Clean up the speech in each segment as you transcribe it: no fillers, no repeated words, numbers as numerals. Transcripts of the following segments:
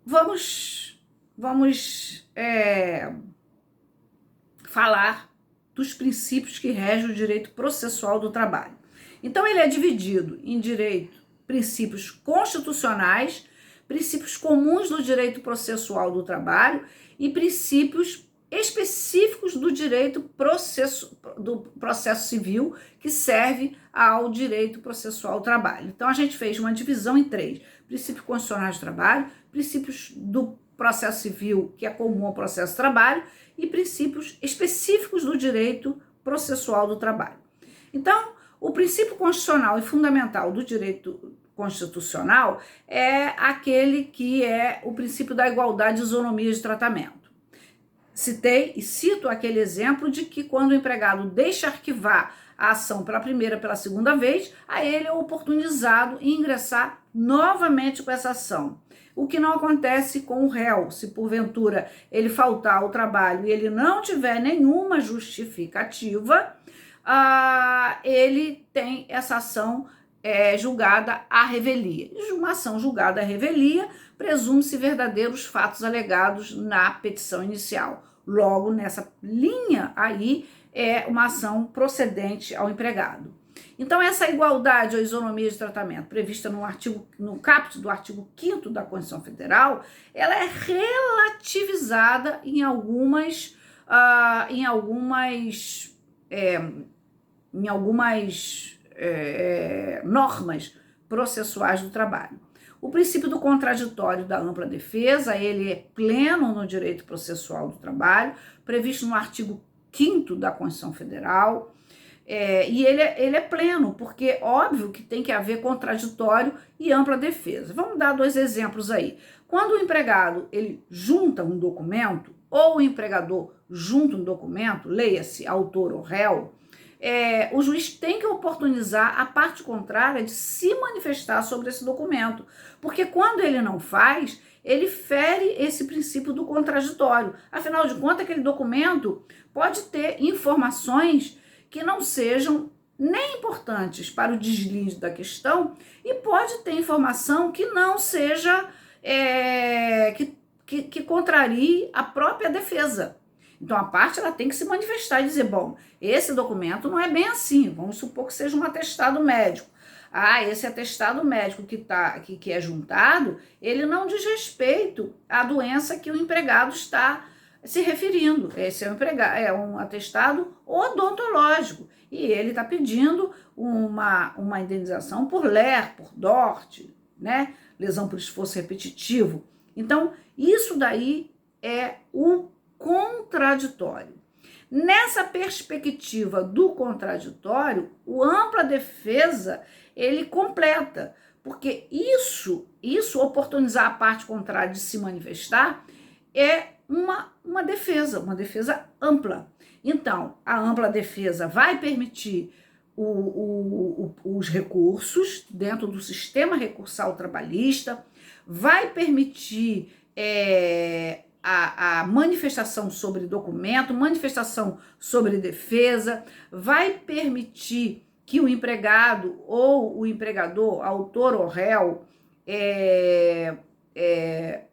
vamos falar dos princípios que regem o direito processual do trabalho. Então, ele é dividido em princípios constitucionais, princípios comuns do direito processual do trabalho e princípios específicos do do processo civil que serve ao direito processual do trabalho. Então, a gente fez uma divisão em 3: princípios constitucionais do trabalho, princípios do processo civil, que é comum ao processo de trabalho, e princípios específicos do direito processual do trabalho. Então, o princípio constitucional e fundamental do direito constitucional é aquele que é o princípio da igualdade e isonomia de tratamento. Citei e cito aquele exemplo de que quando o empregado deixa arquivar a ação pela primeira e pela segunda vez, a ele é oportunizado em ingressar novamente com essa ação. O que não acontece com o réu, se porventura ele faltar ao trabalho e ele não tiver nenhuma justificativa, ele tem essa ação julgada à revelia. E uma ação julgada à revelia presume-se verdadeiros fatos alegados na petição inicial. Logo, nessa linha aí, é uma ação procedente ao empregado. Então, essa igualdade ou isonomia de tratamento prevista no caput do artigo 5º da Constituição Federal, ela é relativizada em algumas normas processuais do trabalho. O princípio do contraditório da ampla defesa, ele é pleno no direito processual do trabalho, previsto no artigo 5º da Constituição Federal, e ele é pleno, porque óbvio que tem que haver contraditório e ampla defesa. Vamos dar 2 exemplos aí. Quando o empregado ele junta um documento, ou o empregador junta um documento, leia-se autor ou réu, o juiz tem que oportunizar a parte contrária de se manifestar sobre esse documento, porque quando ele não faz, ele fere esse princípio do contraditório. Afinal de contas, aquele documento pode ter informações que não sejam nem importantes para o deslinde da questão e pode ter informação que não seja, que contrarie a própria defesa. Então, a parte ela tem que se manifestar e dizer, bom, esse documento não é bem assim, vamos supor que seja um atestado médico. Esse atestado médico que é juntado, ele não diz respeito à doença que o empregado está se referindo. Esse é um atestado odontológico e ele está pedindo uma indenização por LER, por DORT, né? Lesão por esforço repetitivo. Então, isso daí é o contraditório. Nessa perspectiva do contraditório, o ampla defesa, ele completa, porque isso oportunizar a parte contrária de se manifestar, é uma defesa ampla. Então, a ampla defesa vai permitir os recursos dentro do sistema recursal trabalhista, vai permitir a manifestação sobre documento, manifestação sobre defesa, vai permitir que o empregado ou o empregador, autor ou réu,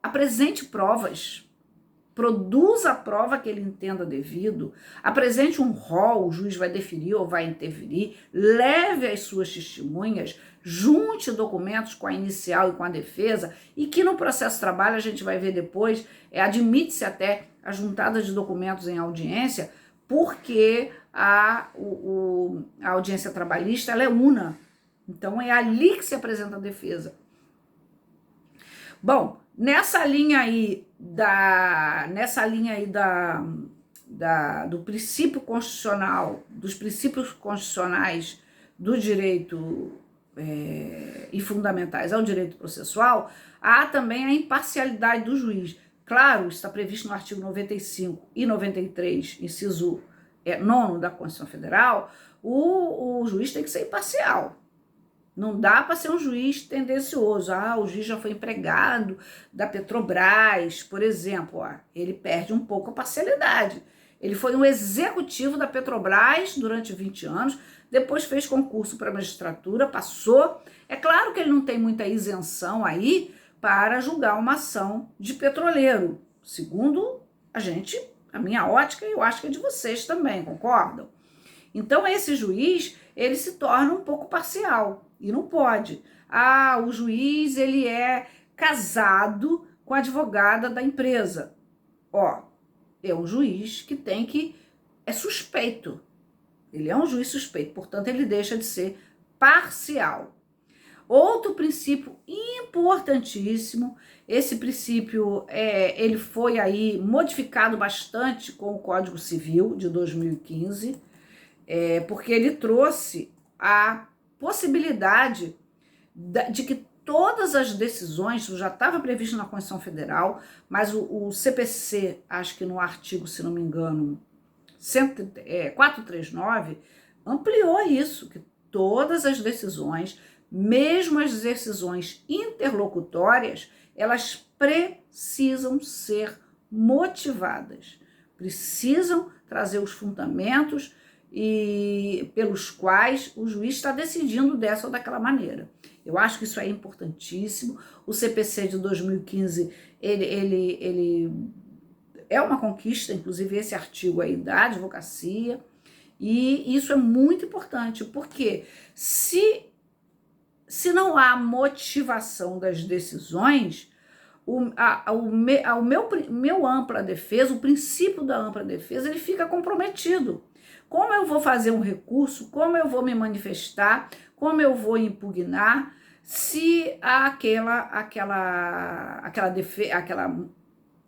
apresente provas, produza a prova que ele entenda devido, apresente um rol, o juiz vai deferir ou vai interferir, leve as suas testemunhas, junte documentos com a inicial e com a defesa, e que no processo de trabalho, a gente vai ver depois, admite-se até a juntada de documentos em audiência, porque a audiência trabalhista ela é una. Então, é ali que se apresenta a defesa. Bom, nessa linha aí do princípio constitucional, dos princípios constitucionais do direito e fundamentais ao direito processual, há também a imparcialidade do juiz. Claro, está previsto no artigo 95 e 93, inciso 9º da Constituição Federal, o juiz tem que ser imparcial. Não dá para ser um juiz tendencioso. O juiz já foi empregado da Petrobras, por exemplo. Ele perde um pouco a parcialidade. Ele foi um executivo da Petrobras durante 20 anos, depois fez concurso para a magistratura, passou. É claro que ele não tem muita isenção aí, para julgar uma ação de petroleiro, segundo a minha ótica, e eu acho que é de vocês também, concordam? Então esse juiz, ele se torna um pouco parcial, e não pode. O juiz, ele é casado com a advogada da empresa. É um juiz que é suspeito. Ele é um juiz suspeito, portanto, ele deixa de ser parcial. Outro princípio importantíssimo, esse princípio ele foi aí modificado bastante com o Código Civil de 2015, porque ele trouxe a possibilidade de que todas as decisões, isso já estava previsto na Constituição Federal, mas o CPC, acho que no artigo, se não me engano, 439, ampliou isso, que todas as decisões, mesmo as decisões interlocutórias, elas precisam ser motivadas, precisam trazer os fundamentos e pelos quais o juiz está decidindo dessa ou daquela maneira. Eu acho que isso é importantíssimo. O CPC de 2015, ele é uma conquista, inclusive esse artigo aí da advocacia, e isso é muito importante, porque se não há motivação das decisões, meu ampla defesa, o princípio da ampla defesa, ele fica comprometido. Como eu vou fazer um recurso, como eu vou me manifestar, como eu vou impugnar, se aquela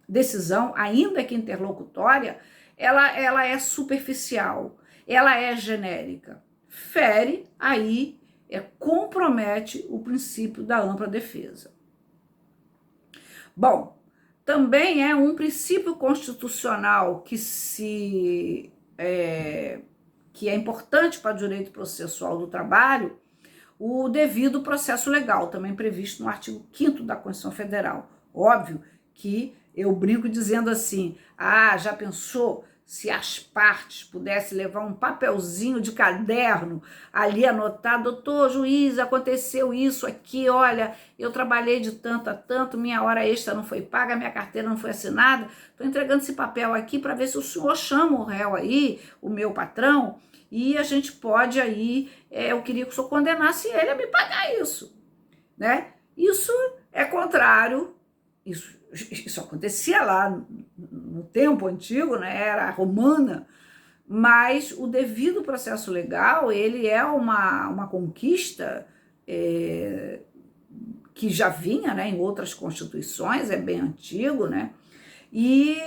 decisão, ainda que interlocutória, ela é superficial, ela é genérica. Fere, aí compromete o princípio da ampla defesa. Bom, também é um princípio constitucional que é importante para o direito processual do trabalho, o devido processo legal, também previsto no artigo 5º da Constituição Federal. Óbvio que eu brinco dizendo assim, já pensou se as partes pudessem levar um papelzinho de caderno ali anotar, doutor juiz, aconteceu isso aqui, olha, eu trabalhei de tanto a tanto, minha hora extra não foi paga, minha carteira não foi assinada, estou entregando esse papel aqui para ver se o senhor chama o réu aí, o meu patrão, e a gente pode aí, eu queria que o senhor condenasse ele a me pagar isso, né? Isso é contrário, isso acontecia lá no tempo antigo, né, era romana, mas o devido processo legal, ele é uma conquista que já vinha, né, em outras constituições, é bem antigo, né, e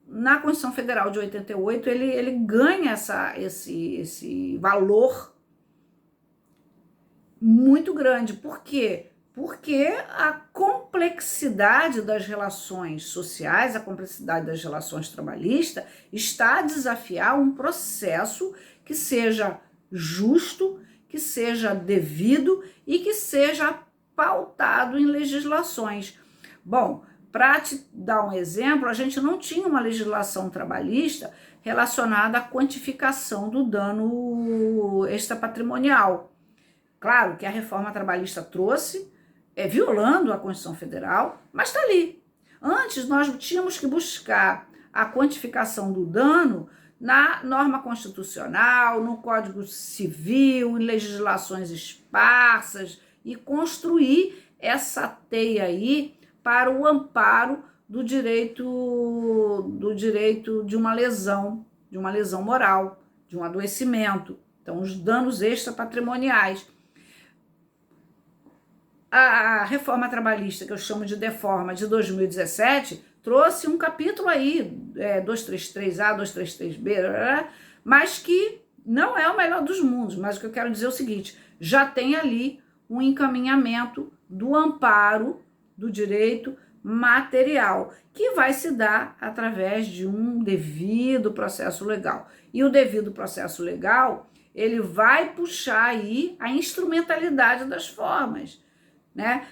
na Constituição Federal de 88 ele ganha esse valor muito grande. Por quê? Porque a complexidade das relações sociais, a complexidade das relações trabalhistas está a desafiar um processo que seja justo, que seja devido e que seja pautado em legislações. Bom, para te dar um exemplo, a gente não tinha uma legislação trabalhista relacionada à quantificação do dano extrapatrimonial. Claro que a reforma trabalhista trouxe, violando a Constituição Federal, mas está ali. Antes, nós tínhamos que buscar a quantificação do dano na norma constitucional, no Código Civil, em legislações esparsas, e construir essa teia aí para o amparo do direito de uma lesão moral, de um adoecimento. Então, os danos extrapatrimoniais. A reforma trabalhista, que eu chamo de Deforma, de 2017, trouxe um capítulo aí, 233A, 233B, mas que não é o melhor dos mundos. Mas o que eu quero dizer é o seguinte, já tem ali um encaminhamento do amparo do direito material, que vai se dar através de um devido processo legal. E o devido processo legal, ele vai puxar aí a instrumentalidade das formas, né?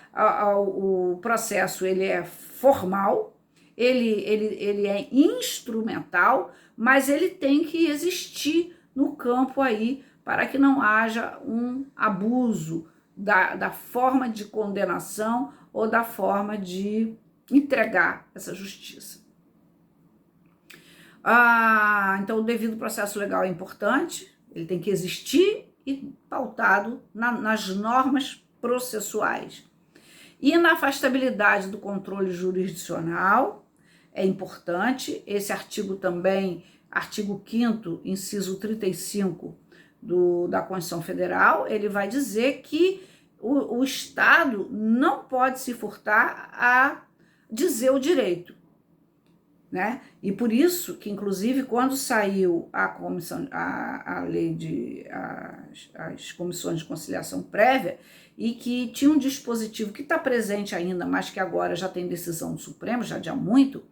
O processo, ele é formal, ele é instrumental, mas ele tem que existir no campo aí para que não haja um abuso da forma de condenação ou da forma de entregar essa justiça. Então, o devido processo legal é importante, ele tem que existir e pautado nas normas processuais. Inafastabilidade do controle jurisdicional é importante. Esse artigo também, artigo 5º, inciso 35 da Constituição Federal, ele vai dizer que o Estado não pode se furtar a dizer o direito, né? E por isso que, inclusive, quando saiu a lei as comissões de conciliação prévia, e que tinha um dispositivo que está presente ainda, mas que agora já tem decisão do Supremo, já de há muito,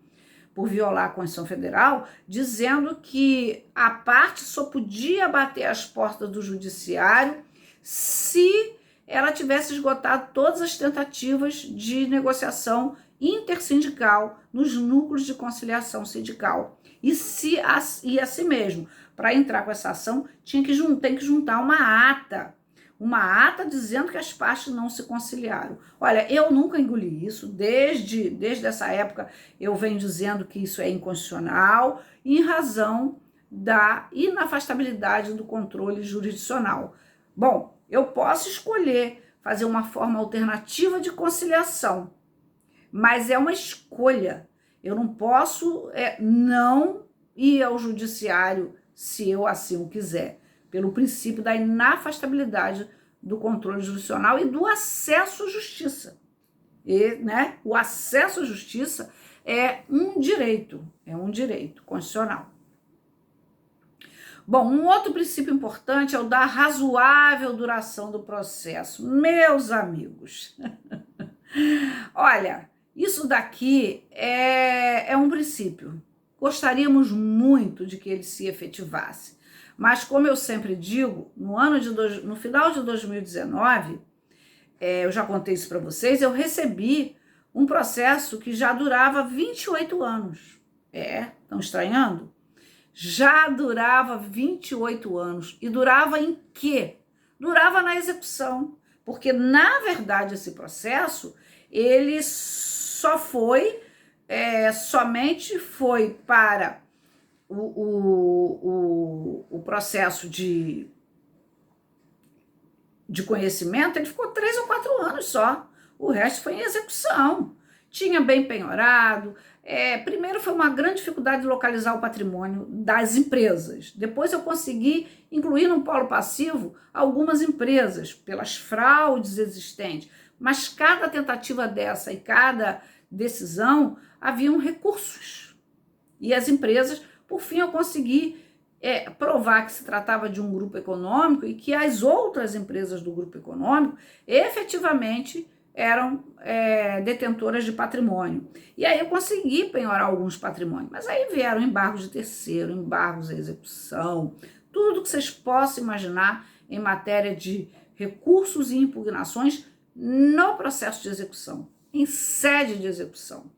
por violar a Constituição Federal, dizendo que a parte só podia bater as portas do judiciário se ela tivesse esgotado todas as tentativas de negociação intersindical nos núcleos de conciliação sindical. E assim mesmo, para entrar com essa ação, tem que juntar uma ata dizendo que as partes não se conciliaram. Olha, eu nunca engoli isso, desde essa época eu venho dizendo que isso é inconstitucional, em razão da inafastabilidade do controle jurisdicional. Bom, eu posso escolher fazer uma forma alternativa de conciliação, mas é uma escolha. Eu não posso não ir ao judiciário se eu assim o quiser, pelo princípio da inafastabilidade do controle jurisdicional e do acesso à justiça. Né, o acesso à justiça é um direito constitucional. Bom, um outro princípio importante é o da razoável duração do processo. Meus amigos, olha, isso daqui é um princípio. Gostaríamos muito de que ele se efetivasse. Mas, como eu sempre digo, no final de 2019, eu já contei isso para vocês, eu recebi um processo que já durava 28 anos. Estão estranhando? Já durava 28 anos. E durava em quê? Durava na execução. Porque, na verdade, esse processo, ele somente foi para o processo de conhecimento, ele ficou 3 ou 4 anos só. O resto foi em execução. Tinha bem penhorado. Primeiro foi uma grande dificuldade de localizar o patrimônio das empresas. Depois eu consegui incluir no polo passivo algumas empresas, pelas fraudes existentes. Mas cada tentativa dessa e cada decisão haviam recursos. E as empresas, por fim, eu consegui provar que se tratava de um grupo econômico e que as outras empresas do grupo econômico efetivamente eram detentoras de patrimônio. E aí eu consegui penhorar alguns patrimônios. Mas aí vieram embargos de terceiro, embargos à execução, tudo que vocês possam imaginar em matéria de recursos e impugnações no processo de execução, em sede de execução.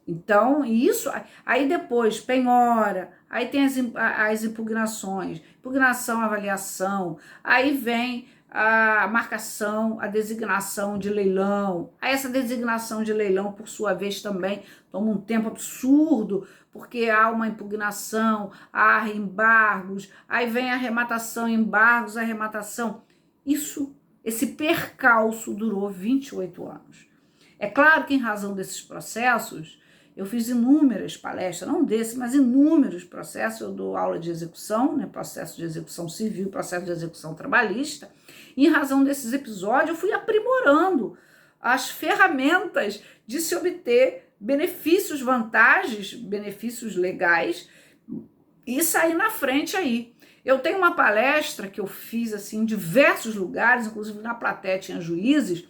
Então, isso, aí depois penhora, aí tem as impugnações, impugnação, avaliação, aí vem a marcação, a designação de leilão. Aí essa designação de leilão, por sua vez, também toma um tempo absurdo, porque há uma impugnação, há embargos, aí vem a arrematação, embargos, arrematação. Esse percalço durou 28 anos. É claro que, em razão desses processos, eu fiz inúmeras palestras, não desse, mas inúmeros processos. Eu dou aula de execução, né, processo de execução civil, processo de execução trabalhista. E, em razão desses episódios, eu fui aprimorando as ferramentas de se obter benefícios, vantagens, benefícios legais e sair na frente aí. Eu tenho uma palestra que eu fiz assim, em diversos lugares, inclusive na plateia tinha juízes,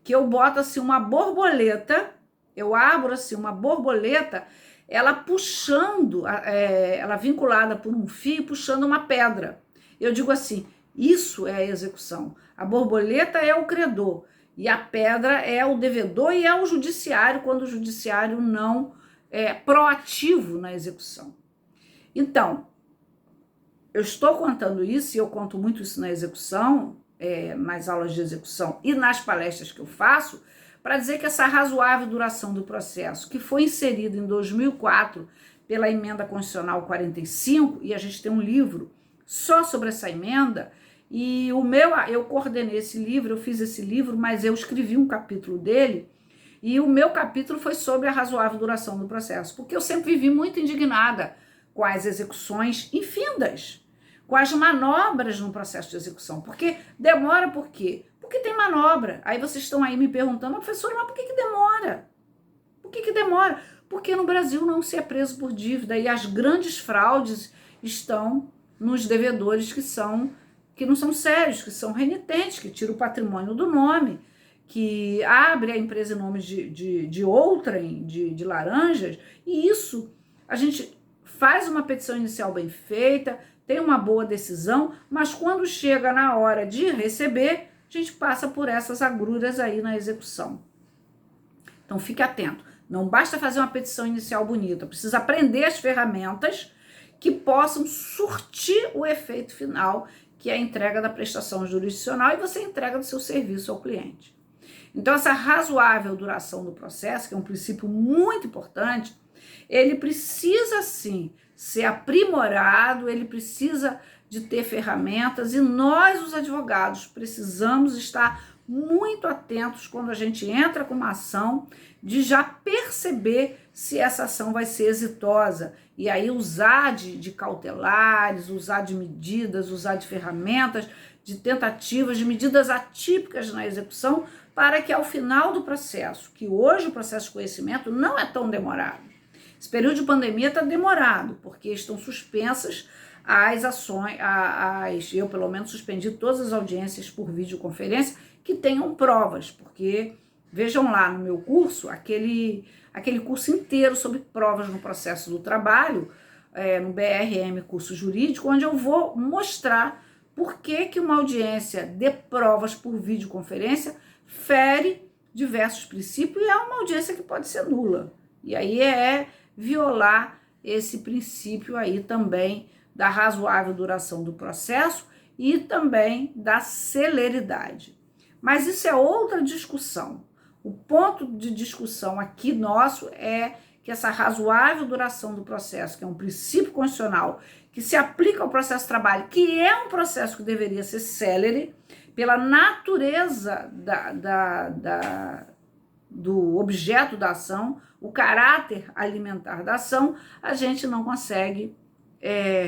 que eu boto assim uma borboleta, eu abro assim uma borboleta, ela puxando, ela vinculada por um fio, puxando uma pedra. Eu digo assim, isso é a execução. A borboleta é o credor e a pedra é o devedor e é o judiciário, quando o judiciário não é proativo na execução. Então, eu estou contando isso, e eu conto muito isso na execução, nas aulas de execução e nas palestras que eu faço, para dizer que essa razoável duração do processo, que foi inserida em 2004 pela emenda constitucional 45, e a gente tem um livro só sobre essa emenda, e eu coordenei esse livro, eu fiz esse livro, mas eu escrevi um capítulo dele, e o meu capítulo foi sobre a razoável duração do processo, porque eu sempre vivi muito indignada com as execuções infindas, com as manobras no processo de execução, porque demora por quê? Porque tem manobra. Aí vocês estão aí me perguntando, professora, mas por que demora? Por que demora? Porque no Brasil não se é preso por dívida e as grandes fraudes estão nos devedores que não são sérios, que são renitentes, que tiram o patrimônio do nome, que abre a empresa em nome de outrem, de laranjas, e isso a gente faz uma petição inicial bem feita, tem uma boa decisão, mas quando chega na hora de receber, a gente passa por essas agruras aí na execução. Então fique atento, não basta fazer uma petição inicial bonita, precisa aprender as ferramentas que possam surtir o efeito final, que é a entrega da prestação jurisdicional e você entrega do seu serviço ao cliente. Então essa razoável duração do processo, que é um princípio muito importante, ele precisa sim ser aprimorado, ele precisa de ter ferramentas e nós, os advogados, precisamos estar muito atentos quando a gente entra com uma ação, de já perceber se essa ação vai ser exitosa e aí usar de cautelares, usar de medidas, usar de ferramentas, de tentativas, de medidas atípicas na execução para que ao final do processo, que hoje o processo de conhecimento não é tão demorado. Esse período de pandemia está demorado, porque estão suspensas as ações, eu pelo menos suspendi todas as audiências por videoconferência que tenham provas, porque vejam lá no meu curso, aquele curso inteiro sobre provas no processo do trabalho, no BRM Curso Jurídico, onde eu vou mostrar por que uma audiência de provas por videoconferência fere diversos princípios e é uma audiência que pode ser nula. E aí é violar esse princípio aí também da razoável duração do processo e também da celeridade. Mas isso é outra discussão. O ponto de discussão aqui nosso é que essa razoável duração do processo, que é um princípio constitucional que se aplica ao processo de trabalho, que é um processo que deveria ser célere, pela natureza do objeto da ação, o caráter alimentar da ação, a gente não consegue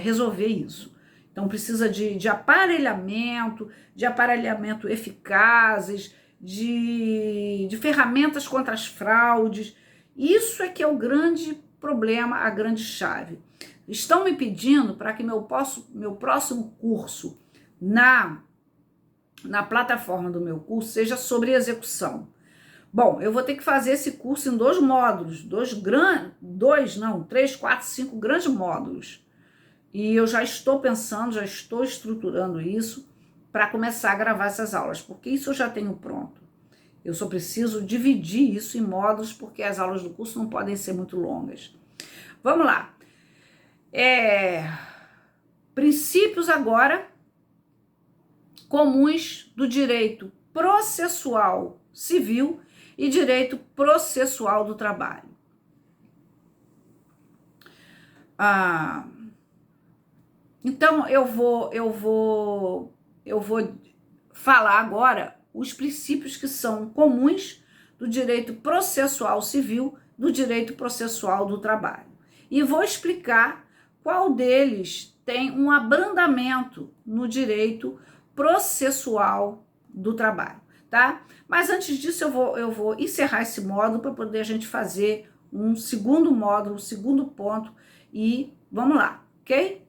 resolver isso. Então precisa de aparelhamento eficazes, de ferramentas contra as fraudes. Isso é que é o grande problema, a grande chave. Estão me pedindo para que meu próximo curso na plataforma do meu curso seja sobre execução. Bom, eu vou ter que fazer esse curso em 2 módulos, 3, 4, 5 grandes módulos. E eu já estou pensando, já estou estruturando isso para começar a gravar essas aulas, porque isso eu já tenho pronto. Eu só preciso dividir isso em módulos, porque as aulas do curso não podem ser muito longas. Vamos lá. Princípios agora comuns do direito processual civil e direito processual do trabalho. Então, eu vou falar agora os princípios que são comuns do direito processual civil, do direito processual do trabalho. E vou explicar qual deles tem um abrandamento no direito processual do trabalho, tá? Mas antes disso, eu vou encerrar esse módulo para poder a gente fazer um segundo módulo, um segundo ponto, e vamos lá, ok?